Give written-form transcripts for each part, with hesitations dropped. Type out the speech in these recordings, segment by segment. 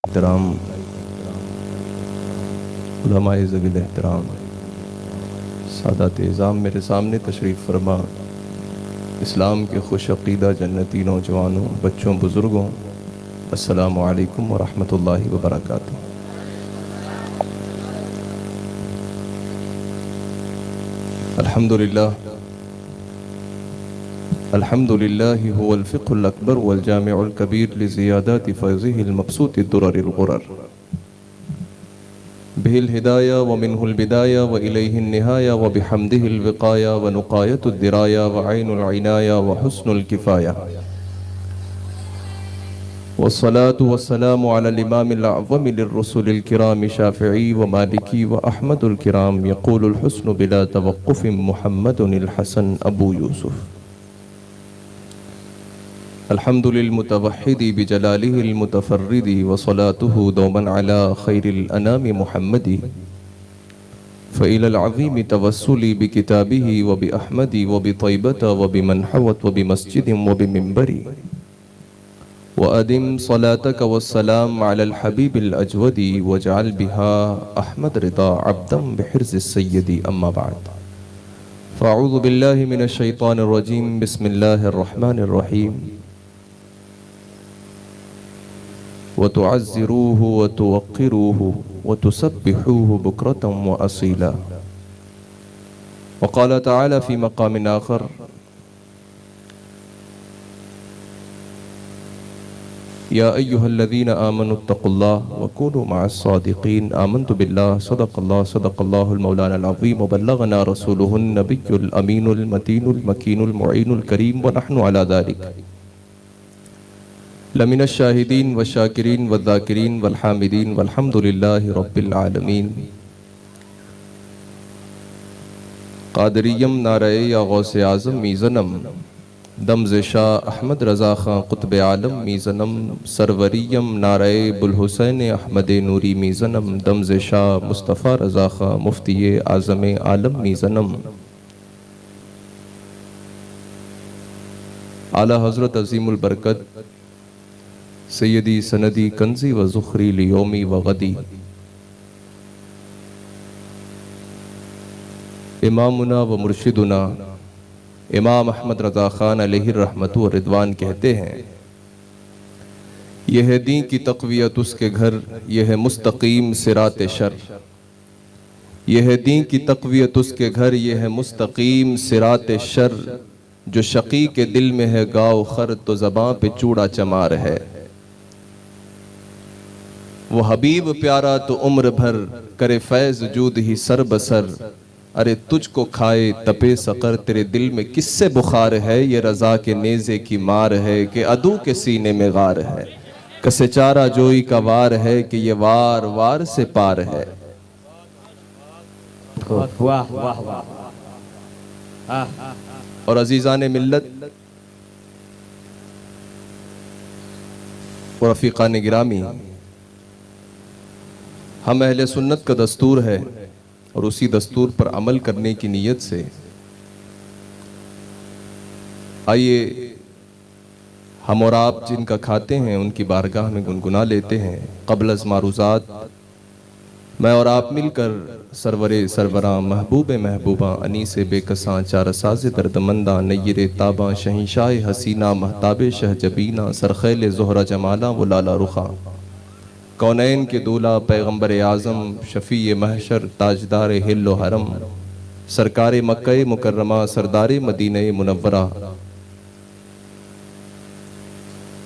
احترام علماء ذویل احترام سادات اعظام، میرے سامنے تشریف فرما اسلام کے خوش عقیدہ جنتی نوجوانوں، بچوں، بزرگوں، السلام علیکم ورحمۃ اللہ وبرکاتہ۔ الحمد لله هو الفقه الأكبر والجامع الكبير لزيادات فيضه المبسوط الدرر الغرر، به الهداية ومنه البداية وإليه النهاية، وبحمده الوقاية ونقاية الدراية وعين العناية وحسن الكفاية، والصلاة والسلام على الإمام الأعظم للرسل الكرام شافعي ومالكي وأحمد الكرام، يقول الحسن بلا توقف محمد الحسن أبو يوسف۔ الحمد للمتوحد بجلاله المتفرد، وصلاته دوما على خير الأنام محمد، فإلى العظيم توسلي بكتابه وبأحمد وبطيبة وبمن حوت وبمسجد وبمنبر، وأدم صلاتك والسلام على الحبيب الأجود، واجعل بها أحمد رضا عبدا بحرز السيد، أما بعد، فأعوذ بالله من الشيطان الرجيم، بسم الله الرحمن الرحيم، وتعزروه وتوقروه وتسبحوه بكرة وأصيلا، وقال تعالى في مقام آخر، يا أيها الذين آمنوا اتقوا الله وكونوا مع الصادقين، آمنت بالله صدق الله المولانا العظيم، وبلغنا رسوله النبي الأمين المتين المكين المعين الكريم، ونحن على ذلك لمن الشاہدین والشاکرین والذاکرین والحامدین، والحمد للہ رب العالمین۔ قادریم نعرہ یا غوث اعظم میزنم، دمز شاہ احمد رضا خان قطب عالم میزنم، سروریم نعرہ بلحسین احمد نوری میزنم، دمز شاہ مصطفیٰ رضا خان مفتی اعظم عالم میزنم، اعلیٰ حضرت عظیم البرکت سیدی سندی کنزی و زخری لیومی و غدی، امامنا و مرشدنا امام احمد رضا خان علیہ الرحمت و رضوان کہتے ہیں، یہ ہے دین کی تقویت اس کے گھر، یہ ہے مستقیم صراط شر، یہ ہے دین کی تقویت اس کے گھر، یہ ہے مستقیم صراط شر، جو شقی کے دل میں ہے گاؤ خر، تو زباں پہ چوڑا چمار ہے، وہ حبیب پیارا تو عمر بھر، کرے فیض جود ہی سر بسر، ارے تجھ کو کھائے تپے سقر، تیرے دل میں کس سے بخار ہے، یہ رضا کے نیزے کی مار ہے، کہ عدو کے سینے میں غار ہے، کسے چارہ جوئی کا وار ہے، کہ یہ وار وار سے پار ہے۔ اور عزیزان ملت اور رفیقان گرامی، ہم اہل سنت کا دستور ہے، اور اسی دستور پر عمل کرنے کی نیت سے آئیے ہم اور آپ جن کا کھاتے ہیں ان کی بارگاہ میں گنگنا لیتے ہیں۔ قبل از معروضات میں اور آپ مل کر سرور سربراں، محبوب محبوباں، انیس بے کساں، چار ساز دردمنداں، نیر تاباں، شہنشاہ حسینہ، مہتاب شہ جبینہ، سرخیل زہرہ جمالہ و لالا رخاں، کونین کے دولہ، پیغمبر اعظم، شفیع محشر، تاجدار حل و حرم، سرکار مکہ مکرمہ، سردار مدینہ منورہ،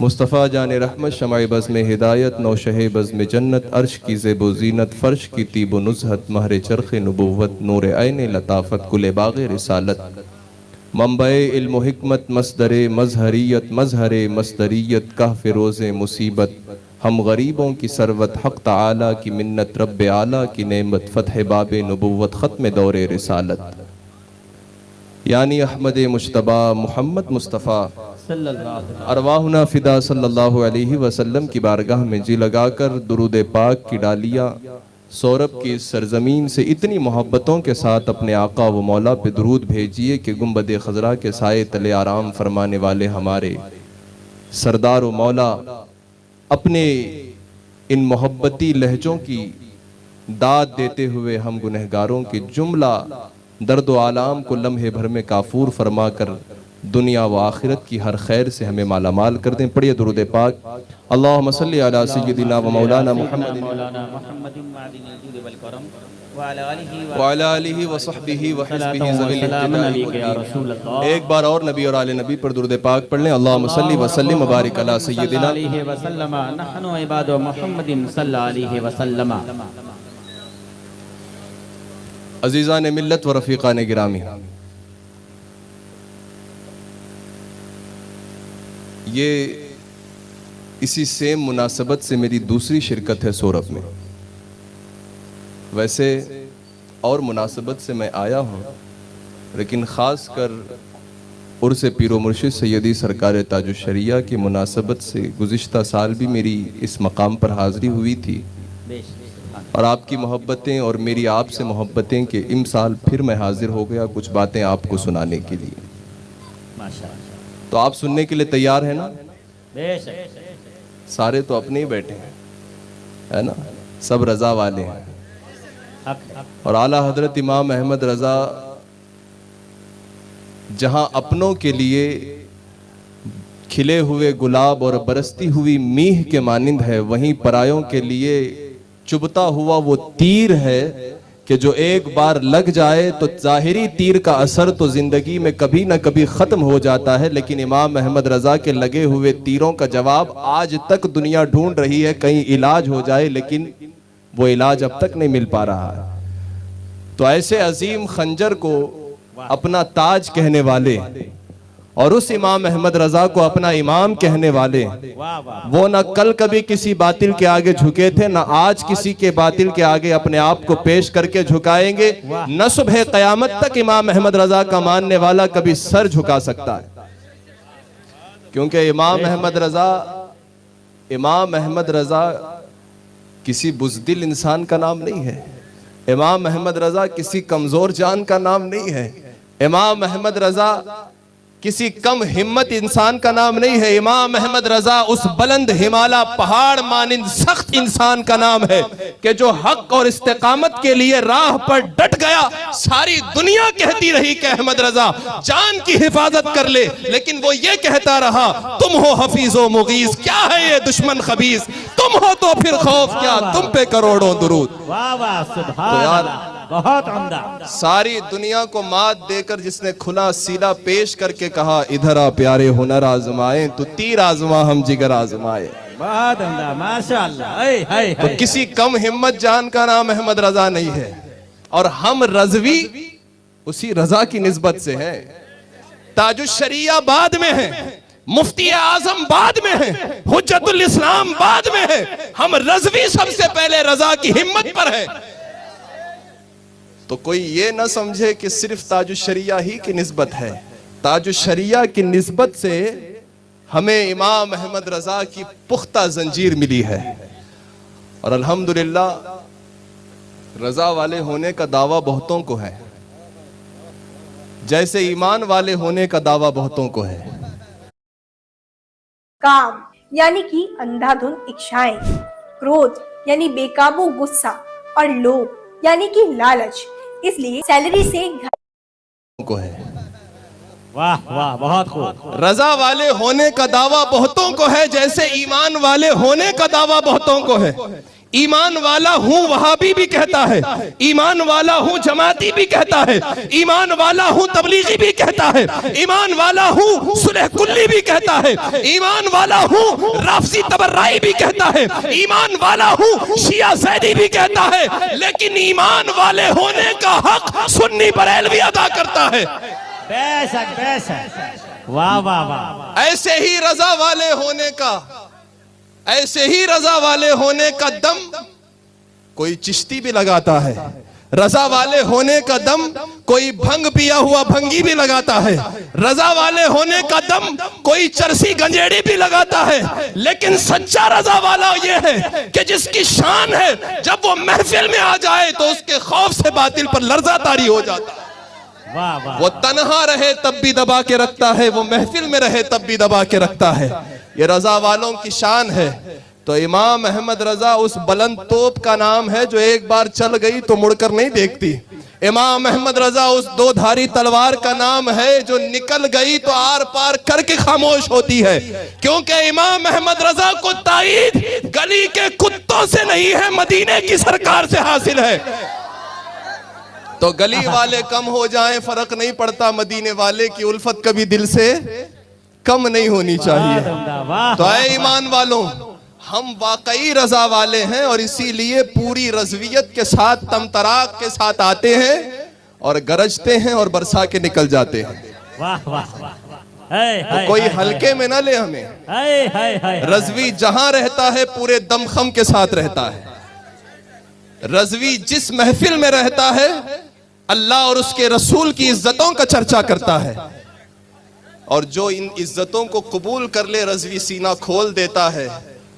مصطفیٰ جان رحمت، شمع بزم ہدایت، نوشہ بزم جنت، عرش کی زیب و زینت، فرش کی طیب و نزہت، مہر چرخ نبوت، نور عین لطافت، گل باغ رسالت، منبع علم و حکمت، مصدر مظہریت، مظہر مصدریت، کہف روز مصیبت، ہم غریبوں کی ثروت، حق تعالی کی منت، رب اعلیٰ کی نعمت، فتح باب نبوت، ختم دور رسالت، یعنی احمد مجتبی محمد مصطفیٰ ارواحنا فدا صلی اللہ علیہ وسلم کی بارگاہ میں جی لگا کر درود پاک کی ڈالیاں سورب کی سرزمین سے اتنی محبتوں کے ساتھ اپنے آقا و مولا پہ درود بھیجیے کہ گنبد خضرا کے سائے تلے آرام فرمانے والے ہمارے سردار و مولا اپنے ان محبتی لہجوں کی داد دیتے ہوئے ہم گنہگاروں کے جملہ درد و آلام کو لمحے بھر میں کافور فرما کر دنیا و آخرت کی ہر خیر سے ہمیں مالا مال کر دیں. پڑھیے درود پاک. اللہم صلی علی سیدنا و مولانا محمد وعلی آلہ و صحبہ و حزبہ ذوی الاہتداء. ایک بار اور نبی اور آل نبی پر درود پاک پڑھ لیں. اللہم صلی وسلم وبارک علی سیدنا نحن عباد محمد صلی علیہ وسلم. عزیزان ملت و رفیقان گرامی، یہ اسی سیم مناسبت سے میری دوسری شرکت ہے سورب میں. ویسے اور مناسبت سے میں آیا ہوں، لیکن خاص کر عرس پیر و مرشد سیدی سرکار تاج الشریعہ کی مناسبت سے گزشتہ سال بھی میری اس مقام پر حاضری ہوئی تھی، اور آپ کی محبتیں اور میری آپ سے محبتیں کہ امسال پھر میں حاضر ہو گیا کچھ باتیں آپ کو سنانے کے لیے. تو آپ سننے کے لیے تیار ہیں نا؟ سارے تو اپنے ہی بیٹھے ہیں، ہے نا؟ سب رضا والے ہیں. اور اعلیٰ حضرت امام احمد رضا جہاں اپنوں کے لیے کھلے ہوئے گلاب اور برستی ہوئی میہ کے مانند ہے، وہیں پرایوں کے لیے چبھتا ہوا وہ تیر ہے کہ جو ایک بار لگ جائے تو ظاہری تیر کا اثر تو زندگی میں کبھی نہ کبھی ختم ہو جاتا ہے، لیکن امام احمد رضا کے لگے ہوئے تیروں کا جواب آج تک دنیا ڈھونڈ رہی ہے. کہیں علاج ہو جائے لیکن وہ علاج اب تک نہیں مل پا رہا ہے. تو ایسے عظیم خنجر کو اپنا تاج کہنے والے اور اس امام احمد رضا کو اپنا امام کہنے والے، وہ نہ کل کبھی کسی باطل کے آگے جھکے تھے، نہ آج کسی کے باطل کے آگے اپنے آپ کو پیش کر کے جھکائیں گے، نہ صبح قیامت تک امام احمد رضا کا ماننے والا کبھی سر جھکا سکتا ہے. کیونکہ امام احمد رضا کسی بزدل انسان کا نام نہیں ہے. امام احمد رضا کسی کمزور جان کا نام نہیں ہے. امام احمد رضا کسی کم ہمت انسان کا نام نہیں ہے. امام احمد رضا اس بلند ہمالا پہاڑ مانند سخت انسان کا نام ہے کہ جو حق اور استقامت کے لیے راہ پر ڈٹ گیا. ساری دنیا کہتی رہی کہ احمد رضا جان کی حفاظت کر لے، لیکن وہ یہ کہتا رہا تم ہو حفیظ و مغیث، کیا ہے یہ دشمن خبیث، تم ہو تو پھر خوف کیا، تم پہ کروڑوں درود. تو یار بہت عمدہ. ساری دنیا کو مات دے کر جس نے کھلا سیلا پیش کر کے کہا ادھر آ پیارے ہنر آزمائیں، تو تیر آزما ہم جگر آزمائے. بہت عمدہ ماشاءاللہ. تو کسی کم ہمت جان کا نام احمد رضا نہیں ہے، اور ہم رضوی اسی رضا کی نسبت سے ہیں. تاج الشریعہ بعد میں ہے، مفتی اعظم بعد میں ہے، حجت الاسلام بعد میں ہے، ہم رضوی سب سے پہلے رضا کی ہمت پر ہے. تو کوئی یہ نہ سمجھے کہ صرف تاج الشریعہ ہی کی نسبت ہے. تاج الشریعہ کی نسبت سے ہمیں امام احمد رضا کی پختہ زنجیر ملی ہے، اور الحمدللہ رضا والے ہونے کا دعویٰ بہتوں کو ہے، جیسے ایمان والے ہونے کا دعویٰ بہتوں کو ہے. کام یعنی کہ اندھا دھند اکشائیں، کرودھ یعنی بے قابو غصہ، اور لوبھ یعنی کہ لالچ. اس لیے سیلری سے کو ہے. واہ واہ بہت خوب. رضا والے ہونے کا دعویٰ بہتوں کو ہے، جیسے ایمان والے ہونے کا دعویٰ بہتوں کو ہے. ایمان والا ہوں وہابی بھی کہتا ہے، ایمان والا ہوں جماعتی بھی کہتا ہے، ایمان والا ہوں تبلیغی بھی کہتا ہے، ایمان والا ہوں صلح کلی بھی کہتا ہے، ایمان والا ہوں رافضی تبرعی بھی کہتا ہے، ایمان والا ہوں شیعہ زیدی بھی کہتا ہے، لیکن ایمان والے ہونے کا حق سنی بریلوی ادا کرتا ہے. بے شک بے شک. واہ واہ واہ. ایسے ہی رضا والے ہونے کا دم کوئی چشتی بھی لگاتا ہے. رضا والے ہونے کا دم کوئی بھنگ پیا ہوا بھنگی بھی لگاتا ہے. رضا والے ہونے کا دم کوئی چرسی گنجیڑی بھی لگاتا ہے. لیکن سچا رضا والا یہ ہے کہ جس کی شان ہے جب وہ محفل میں آ جائے تو اس کے خوف سے باطل پر لرزہ طاری ہو جاتا ہے. وہ تنہا رہے تب بھی دبا کے رکھتا ہے، وہ محفل میں رہے تب بھی دبا کے رکھتا ہے. یہ رضا والوں کی شان ہے تو امام احمد رضا اس بلند توپ کا نام ہے جو ایک بار چل گئی تو مڑ کر نہیں دیکھتی. امام احمد رضا اس دو دھاری تلوار کا نام ہے جو نکل گئی تو آر پار کر کے خاموش ہوتی ہے. کیونکہ امام احمد رضا کو تائید گلی کے کتوں سے نہیں ہے، مدینے کی سرکار سے حاصل ہے. تو گلی والے کم ہو جائیں فرق نہیں پڑتا، مدینے والے کی الفت کبھی دل سے کم نہیں ہونی چاہیے. تو اے ایمان والوں، ہم واقعی رضا والے ہیں اور اسی لیے پوری رضویت کے ساتھ تمطراق کے ساتھ آتے ہیں اور گرجتے ہیں اور برسا کے نکل جاتے ہیں. تو کوئی ہلکے میں نہ لے ہمیں. رضوی جہاں رہتا ہے پورے دمخم کے ساتھ رہتا ہے. رضوی جس محفل میں رہتا ہے اللہ اور اس کے رسول کی عزتوں کا چرچا کرتا ہے، اور جو ان عزتوں کو قبول کر لے رضوی سینہ کھول دیتا ہے،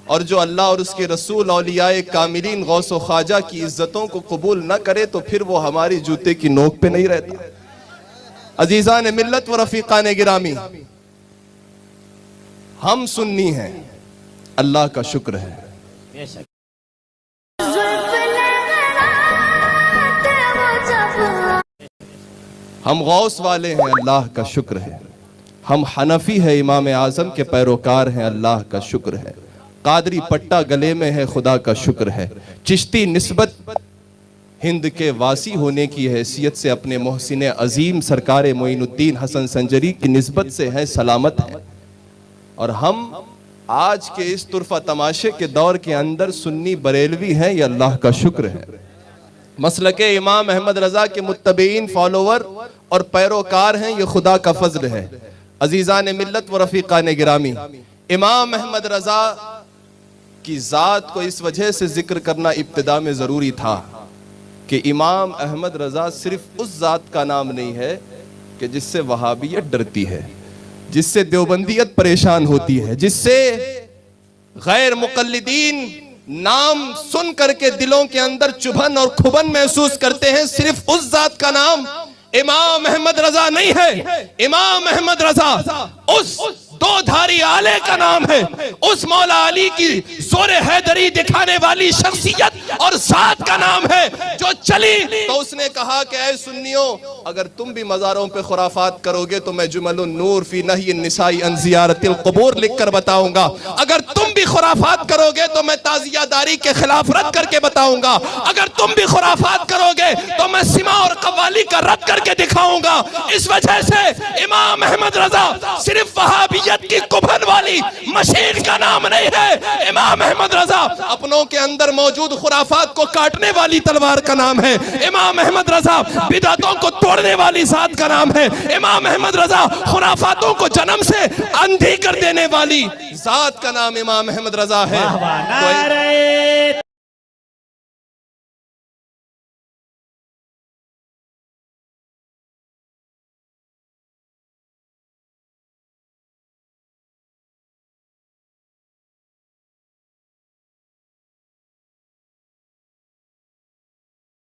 اور جو اللہ اور اس کے رسول اولیاء کاملین غوث و خواجہ کی عزتوں کو قبول نہ کرے تو پھر وہ ہماری جوتے کی نوک پہ نہیں رہتا. عزیزان ملت و رفیقان گرامی، ہم سنی ہیں، اللہ کا شکر ہے. ہم غوث والے ہیں، اللہ کا شکر ہے. ہم حنفی ہے، امام اعظم کے پیروکار ہیں، اللہ کا شکر ہے. قادری پٹا گلے میں ہے، خدا کا شکر ہے. چشتی نسبت ہند کے واسی ہونے کی حیثیت سے اپنے محسن عظیم سرکار معین الدین حسن سنجری کی نسبت سے ہیں، سلامت ہیں. اور ہم آج کے اس طرفہ تماشے کے دور کے اندر سنی بریلوی ہیں، یہ اللہ کا شکر ہے. مسلک امام احمد رضا کے متبعین، فالوور اور پیروکار ہیں، یہ خدا کا فضل ہے. عزیزان ملت و رفیقان گرامی، امام احمد رضا کی ذات کو اس وجہ سے ذکر کرنا ابتدا میں ضروری تھا کہ امام احمد رضا صرف اس ذات کا نام نہیں ہے کہ جس سے وہابیت ڈرتی ہے، جس سے دیوبندیت پریشان ہوتی ہے، جس سے غیر مقلدین نام سن کر کے دلوں کے اندر چبھن اور کھبن محسوس کرتے ہیں. صرف اس ذات کا نام امام احمد رضا نہیں ہے. امام احمد رضا اس دو دھاری آلے کا نام ہے، اس مولا علی کی زور حیدری دکھانے والی شخصیت اور ذات کا نام ہے جو چلی تو اس نے کہا کہ اے سنیوں، اگر تم بھی مزاروں پہ خرافات کرو گے تو میں جمل النور فی نہی النساء عن زیارت القبور لکھ کر بتاؤں گا. اگر تم بھی خرافات کرو گے تو میں تعزیہ داری کے خلاف رد کر کے بتاؤں گا. اگر تم بھی خرافات کرو گے تو میں سما اور قوالی کا رد کر کے دکھاؤں گا. اس وجہ سے امام احمد رضا صرف وہابیت کی کبھن والی مشین کا نام نہیں ہے. امام احمد رضا اپنوں کے اندر موجود خرافات کو کاٹنے والی تلوار کا نام ہے. امام احمد رضا بدعتوں کو توڑنے والی ذات کا نام ہے. امام احمد رضا خرافاتوں کو جنم سے اندھی کر دینے والی ذات کا نام امام احمد رضا ہے.